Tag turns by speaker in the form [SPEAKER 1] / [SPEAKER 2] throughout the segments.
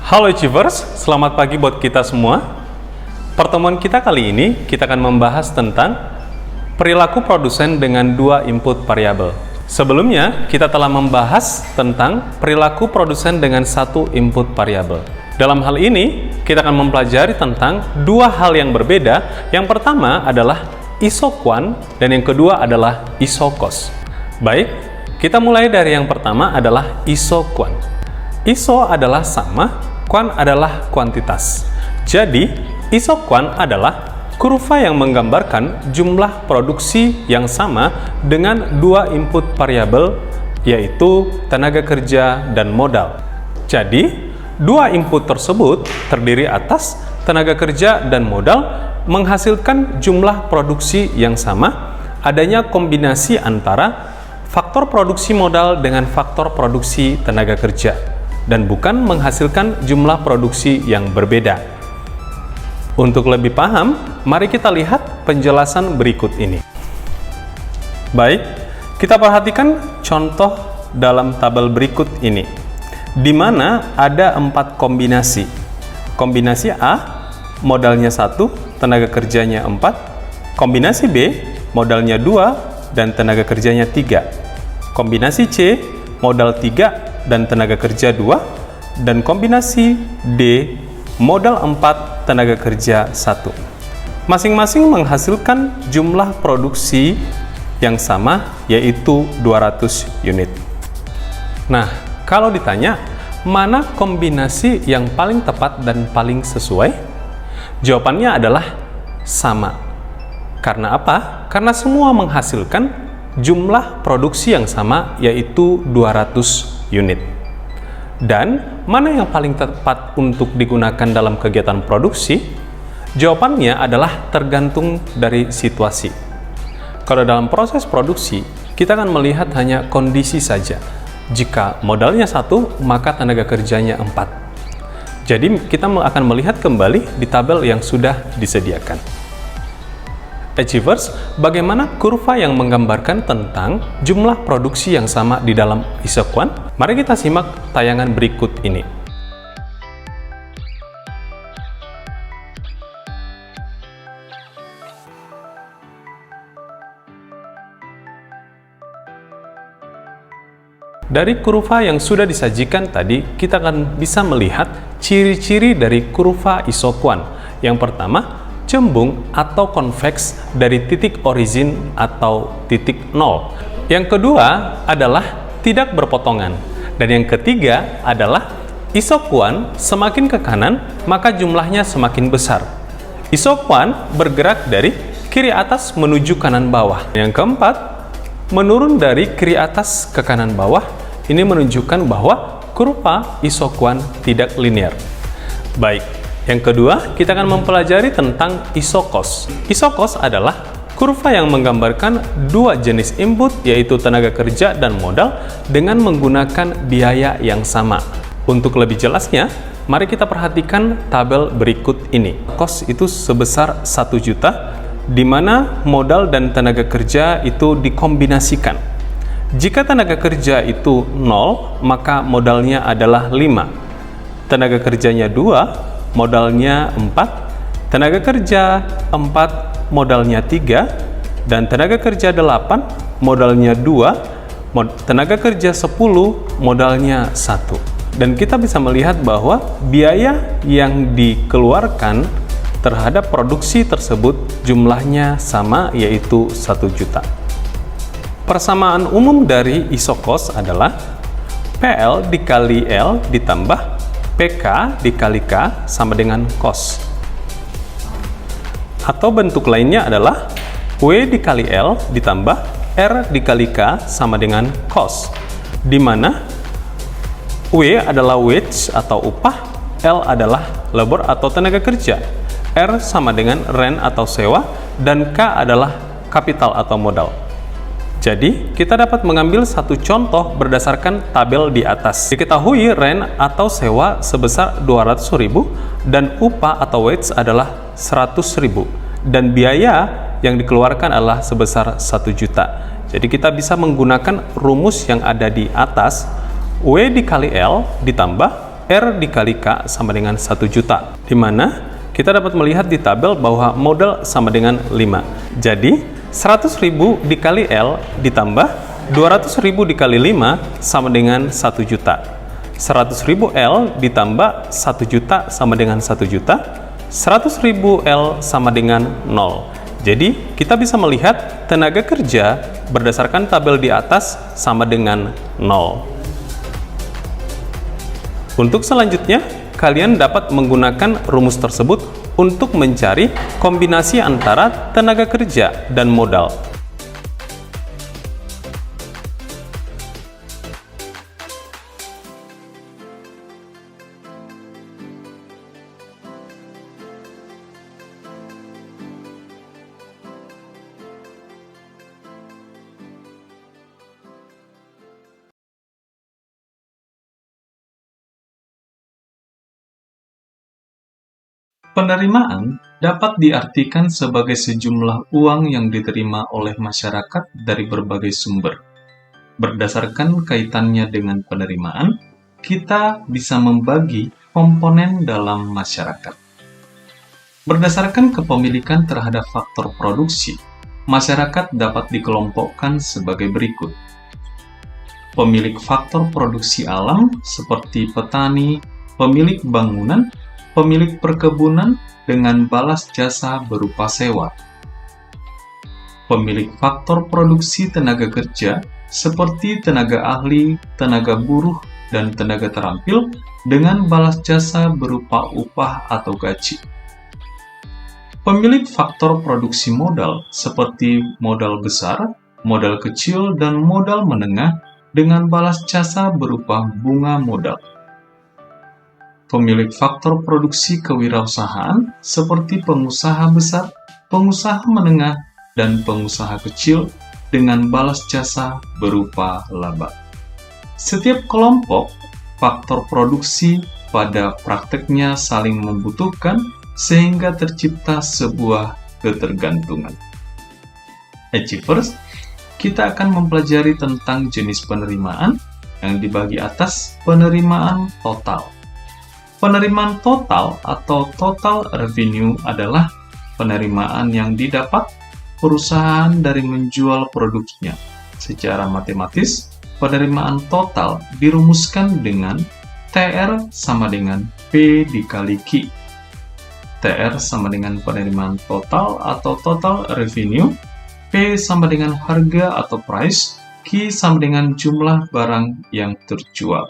[SPEAKER 1] Halo Achievers, selamat pagi buat kita semua. Pertemuan kita kali ini, kita akan membahas tentang perilaku produsen dengan dua input variabel. Sebelumnya, kita telah membahas tentang perilaku produsen dengan satu input variabel. Dalam hal ini, kita akan mempelajari tentang dua hal yang berbeda. Yang pertama adalah isoquant dan yang kedua adalah isocost. Baik, kita mulai dari yang pertama adalah isoquant. Iso adalah sama, quant adalah kuantitas. Jadi, isoquant adalah kurva yang menggambarkan jumlah produksi yang sama dengan dua input variabel, yaitu tenaga kerja dan modal. Jadi, dua input tersebut terdiri atas tenaga kerja dan modal menghasilkan jumlah produksi yang sama, adanya kombinasi antara faktor produksi modal dengan faktor produksi tenaga kerja, dan bukan menghasilkan jumlah produksi yang berbeda. Untuk lebih paham, mari kita lihat penjelasan berikut ini. Baik, kita perhatikan contoh dalam tabel berikut ini, di mana ada 4 kombinasi. Kombinasi A, modalnya 1, tenaga kerjanya 4. Kombinasi B, modalnya 2, dan tenaga kerjanya 3. Kombinasi C, modal 3, dan tenaga kerja 2, dan kombinasi D, modal 4, tenaga kerja 1. Masing-masing menghasilkan jumlah produksi yang sama, yaitu 200 unit. Nah, kalau ditanya, mana kombinasi yang paling tepat dan paling sesuai? Jawabannya adalah sama. Karena apa? Karena semua menghasilkan jumlah produksi yang sama, yaitu 200 unit. Dan mana yang paling tepat untuk digunakan dalam kegiatan produksi? Jawabannya adalah tergantung dari situasi. Kalau dalam proses produksi, kita akan melihat hanya kondisi saja. Jika modalnya 1, maka tenaga kerjanya 4. Jadi kita akan melihat kembali di tabel yang sudah disediakan. Achievers, bagaimana kurva yang menggambarkan tentang jumlah produksi yang sama di dalam isoquant? Mari kita simak tayangan berikut ini. Dari kurva yang sudah disajikan tadi, kita akan bisa melihat ciri-ciri dari kurva isoquant. Yang pertama, cembung atau konveks dari titik origin atau titik 0. Yang kedua adalah tidak berpotongan. Dan yang ketiga adalah isoquant semakin ke kanan, maka jumlahnya semakin besar. Isoquant bergerak dari kiri atas menuju kanan bawah. Yang keempat, menurun dari kiri atas ke kanan bawah. Ini menunjukkan bahwa kurva isoquant tidak linear. Baik. Yang kedua, kita akan mempelajari tentang isocost. Isocost adalah kurva yang menggambarkan dua jenis input, yaitu tenaga kerja dan modal, dengan menggunakan biaya yang sama. Untuk lebih jelasnya, mari kita perhatikan tabel berikut ini. Cost itu sebesar 1 juta, di mana modal dan tenaga kerja itu dikombinasikan. Jika tenaga kerja itu 0, maka modalnya adalah 5. Tenaga kerjanya 2, modalnya 4, tenaga kerja 4, modalnya 3, dan tenaga kerja 8, modalnya 2, tenaga kerja 10, modalnya 1. Dan kita bisa melihat bahwa biaya yang dikeluarkan terhadap produksi tersebut jumlahnya sama, yaitu 1 juta. Persamaan umum dari isocost adalah PL dikali L ditambah PK dikali K sama dengan cost. Atau bentuk lainnya adalah W dikali L ditambah R dikali K sama dengan cost, di mana W adalah wage atau upah, L adalah labor atau tenaga kerja, R sama dengan rent atau sewa, dan K adalah kapital atau modal. Jadi, kita dapat mengambil satu contoh berdasarkan tabel di atas. Diketahui rent atau sewa sebesar 200.000 dan upah atau wage adalah 100.000 dan biaya yang dikeluarkan adalah sebesar 1 juta. Jadi kita bisa menggunakan rumus yang ada di atas, W dikali L ditambah R dikali K sama dengan 1 juta. Di mana kita dapat melihat di tabel bahwa modal sama dengan 5. Jadi, 100.000 dikali L ditambah 200.000 dikali 5 sama dengan 1 juta. 100.000 L ditambah 1 juta sama dengan 1 juta. 100.000 L sama dengan 0. Jadi, kita bisa melihat tenaga kerja berdasarkan tabel di atas sama dengan 0. Untuk selanjutnya, kalian dapat menggunakan rumus tersebut untuk mencari kombinasi antara tenaga kerja dan modal. Penerimaan dapat diartikan sebagai sejumlah uang yang diterima oleh masyarakat dari berbagai sumber. Berdasarkan kaitannya dengan penerimaan, kita bisa membagi komponen dalam masyarakat. Berdasarkan kepemilikan terhadap faktor produksi, masyarakat dapat dikelompokkan sebagai berikut. Pemilik faktor produksi alam seperti petani, pemilik bangunan, pemilik perkebunan dengan balas jasa berupa sewa. Pemilik faktor produksi tenaga kerja seperti tenaga ahli, tenaga buruh, dan tenaga terampil dengan balas jasa berupa upah atau gaji. Pemilik faktor produksi modal seperti modal besar, modal kecil, dan modal menengah dengan balas jasa berupa bunga modal. Pemilik faktor produksi kewirausahaan seperti pengusaha besar, pengusaha menengah, dan pengusaha kecil dengan balas jasa berupa laba. Setiap kelompok faktor produksi pada prakteknya saling membutuhkan sehingga tercipta sebuah ketergantungan. Achievers, kita akan mempelajari tentang jenis penerimaan yang dibagi atas penerimaan total. Penerimaan total atau total revenue adalah penerimaan yang didapat perusahaan dari menjual produknya. Secara matematis, penerimaan total dirumuskan dengan TR sama dengan P dikali Q. TR sama dengan penerimaan total atau total revenue, P sama dengan harga atau price, Q sama dengan jumlah barang yang terjual.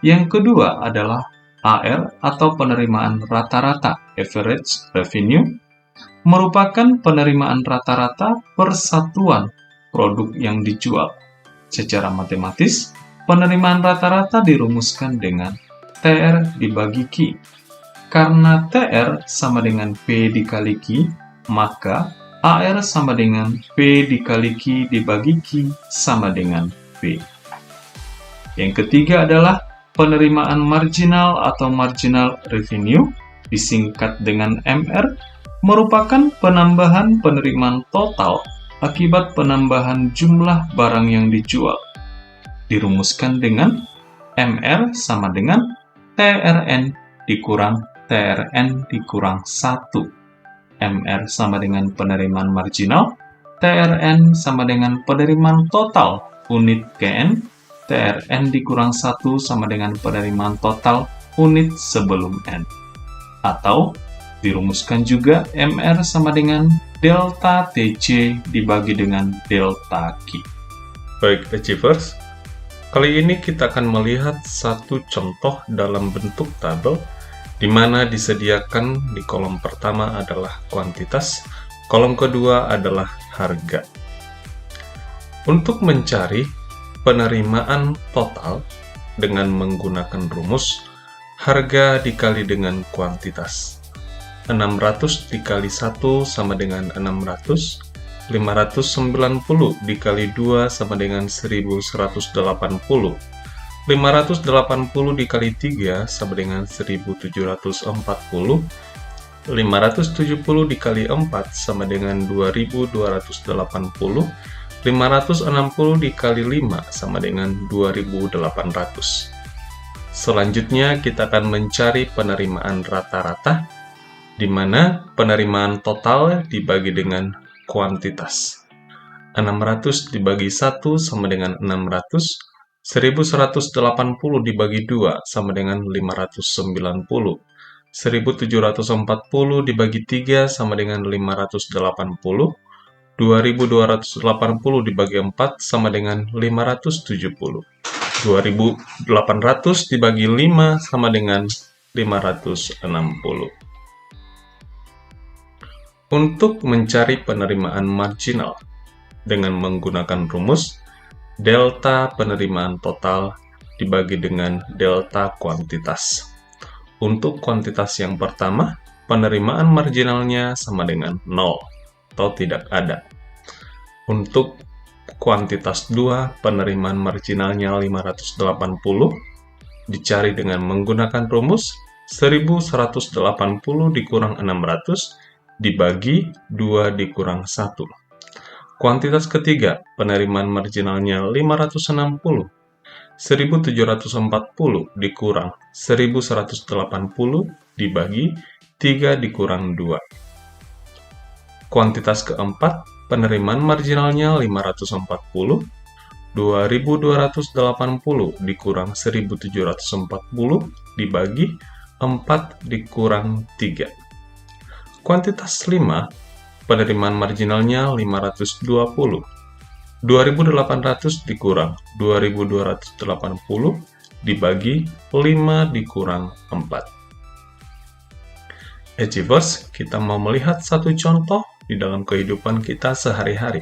[SPEAKER 1] Yang kedua adalah AR atau penerimaan rata-rata average revenue merupakan penerimaan rata-rata per satuan produk yang dijual. Secara matematis, penerimaan rata-rata dirumuskan dengan TR dibagi Q. Karena TR sama dengan P dikali Q, maka AR sama dengan P dikali Q dibagi Q sama dengan P. Yang ketiga adalah penerimaan marginal atau marginal revenue, disingkat dengan MR, merupakan penambahan penerimaan total akibat penambahan jumlah barang yang dijual. Dirumuskan dengan MR sama dengan TRN dikurang TRN dikurang 1. MR sama dengan penerimaan marginal, TRN sama dengan penerimaan total unit GN, TRN dikurang 1 sama dengan penerimaan total unit sebelum N. Atau dirumuskan juga MR sama dengan delta TC dibagi dengan delta Q. Baik, Achievers, kali ini kita akan melihat satu contoh dalam bentuk tabel di mana disediakan di kolom pertama adalah kuantitas, kolom kedua adalah harga. Untuk mencari penerimaan total dengan menggunakan rumus harga dikali dengan kuantitas. 600 dikali 1 sama dengan 600, 590 dikali 2 sama dengan 1180, 580 dikali 3 sama dengan 1740, 570 dikali 4 sama dengan 2280, 560 dikali 5 sama dengan 2800. Selanjutnya, kita akan mencari penerimaan rata-rata, di mana penerimaan total dibagi dengan kuantitas. 600 dibagi 1 sama dengan 600, 1180 dibagi 2 sama dengan 590, 1740 dibagi 3 sama dengan 580, 2280 dibagi 4 sama dengan 570, 2800 dibagi 5 sama dengan 560. Untuk mencari penerimaan marginal dengan menggunakan rumus delta penerimaan total dibagi dengan delta kuantitas. Untuk kuantitas yang pertama, penerimaan marginalnya sama dengan 0 atau tidak ada. Untuk kuantitas 2, penerimaan marginalnya 580 dicari dengan menggunakan rumus 1180 dikurang 600 dibagi 2 dikurang 1. Kuantitas ketiga, penerimaan marginalnya 560. 1740 dikurang 1180 dibagi 3 dikurang 2. Kuantitas keempat, penerimaan marginalnya 540. 2280 dikurang 1740 dibagi 4 dikurang 3. Kuantitas 5, penerimaan marginalnya 520. 2800 dikurang 2280 dibagi 5 dikurang 4. Achievers, kita mau melihat satu contoh di dalam kehidupan kita sehari-hari.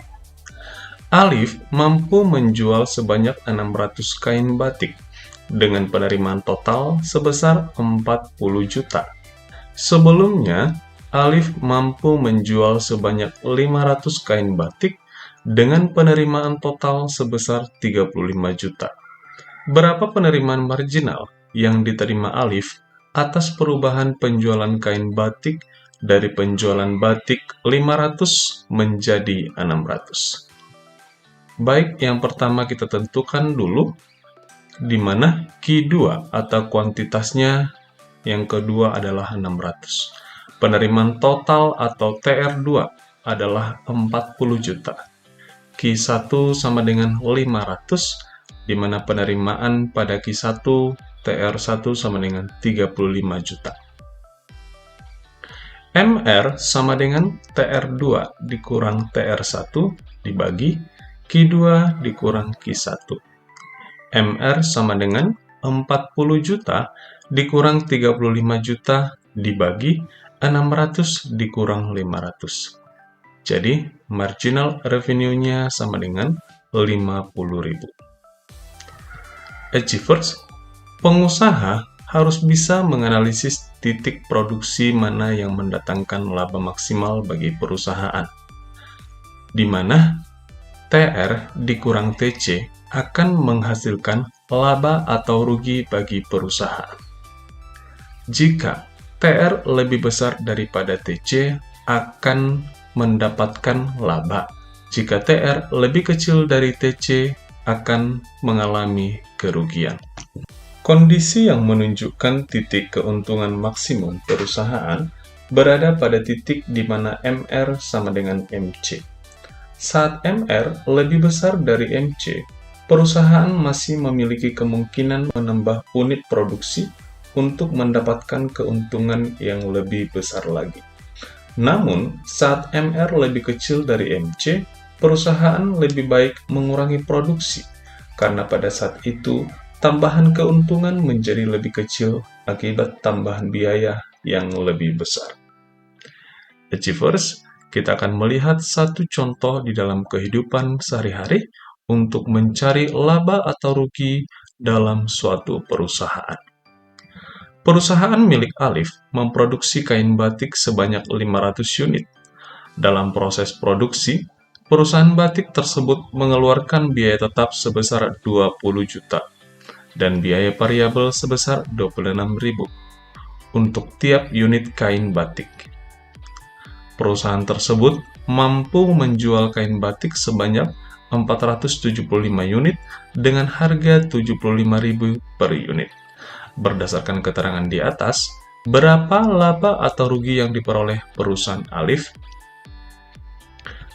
[SPEAKER 1] Alif mampu menjual sebanyak 600 kain batik dengan penerimaan total sebesar 40 juta. Sebelumnya, Alif mampu menjual sebanyak 500 kain batik dengan penerimaan total sebesar 35 juta. Berapa penerimaan marginal yang diterima Alif atas perubahan penjualan kain batik dari penjualan batik 500 menjadi 600? Baik, yang pertama kita tentukan dulu, di mana Q2 atau kuantitasnya yang kedua adalah 600. Penerimaan total atau TR2 adalah 40 juta. Q1 sama dengan 500, di mana penerimaan pada Q1 TR1 sama dengan 35 juta. MR sama dengan TR2 dikurang TR1 dibagi Q2 dikurang Q1. MR sama dengan 40 juta dikurang 35 juta dibagi 600 dikurang 500. Jadi, marginal revenue-nya sama dengan 50.000. Achievers, pengusaha harus bisa menganalisis titik produksi mana yang mendatangkan laba maksimal bagi perusahaan, di mana TR dikurang TC akan menghasilkan laba atau rugi bagi perusahaan. Jika TR lebih besar daripada TC, akan mendapatkan laba. Jika TR lebih kecil dari TC, akan mengalami kerugian. Kondisi yang menunjukkan titik keuntungan maksimum perusahaan berada pada titik di mana MR sama dengan MC. Saat MR lebih besar dari MC, perusahaan masih memiliki kemungkinan menambah unit produksi untuk mendapatkan keuntungan yang lebih besar lagi. Namun, saat MR lebih kecil dari MC, perusahaan lebih baik mengurangi produksi, karena pada saat itu tambahan keuntungan menjadi lebih kecil akibat tambahan biaya yang lebih besar. Achievers, kita akan melihat satu contoh di dalam kehidupan sehari-hari untuk mencari laba atau rugi dalam suatu perusahaan. Perusahaan milik Alif memproduksi kain batik sebanyak 500 unit. Dalam proses produksi, perusahaan batik tersebut mengeluarkan biaya tetap sebesar 20 juta dan biaya variabel sebesar 26.000 untuk tiap unit kain batik. Perusahaan tersebut mampu menjual kain batik sebanyak 475 unit dengan harga 75.000 per unit. berdasarkan keterangan di atas, berapa laba atau rugi yang diperoleh perusahaan Alif?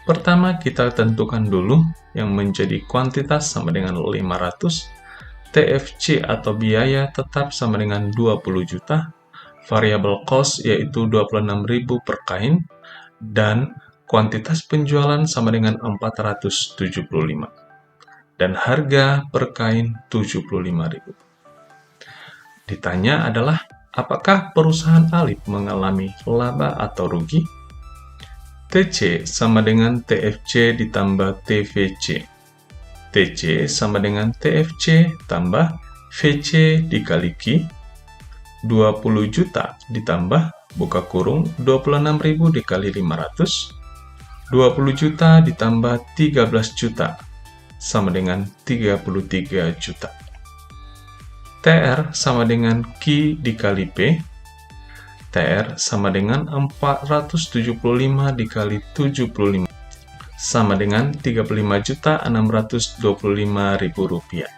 [SPEAKER 1] Pertama, kita tentukan dulu yang menjadi kuantitas sama dengan 500, TFC atau biaya tetap sama dengan 20 juta, variable cost yaitu 26.000 per kain, dan kuantitas penjualan sama dengan 475. Dan harga per kain 75.000. Ditanya adalah, apakah perusahaan Alif mengalami laba atau rugi? TC sama dengan TFC ditambah TVC. TC sama dengan TFC tambah VC dikali Q. 20 juta ditambah buka kurung 26.000 dikali 500. 20 juta ditambah 13 juta sama dengan 33 juta. TR sama dengan Q dikali P. TR sama dengan 475 dikali 75 sama dengan 35.625.000 rupiah.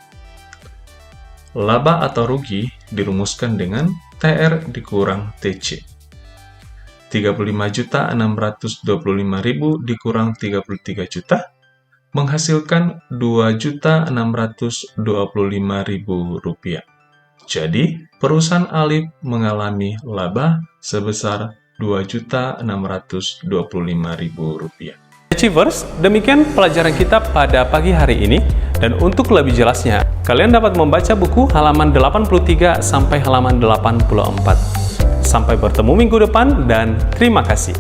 [SPEAKER 1] Laba atau rugi dirumuskan dengan TR dikurang TC. 35.625.000 dikurang 33 juta menghasilkan 2.625.000 rupiah. Jadi, perusahaan Alif mengalami laba sebesar 2.625.000 rupiah. Achievers, demikian pelajaran kita pada pagi hari ini. Dan untuk lebih jelasnya, kalian dapat membaca buku halaman 83 sampai halaman 84. Sampai bertemu minggu depan dan terima kasih.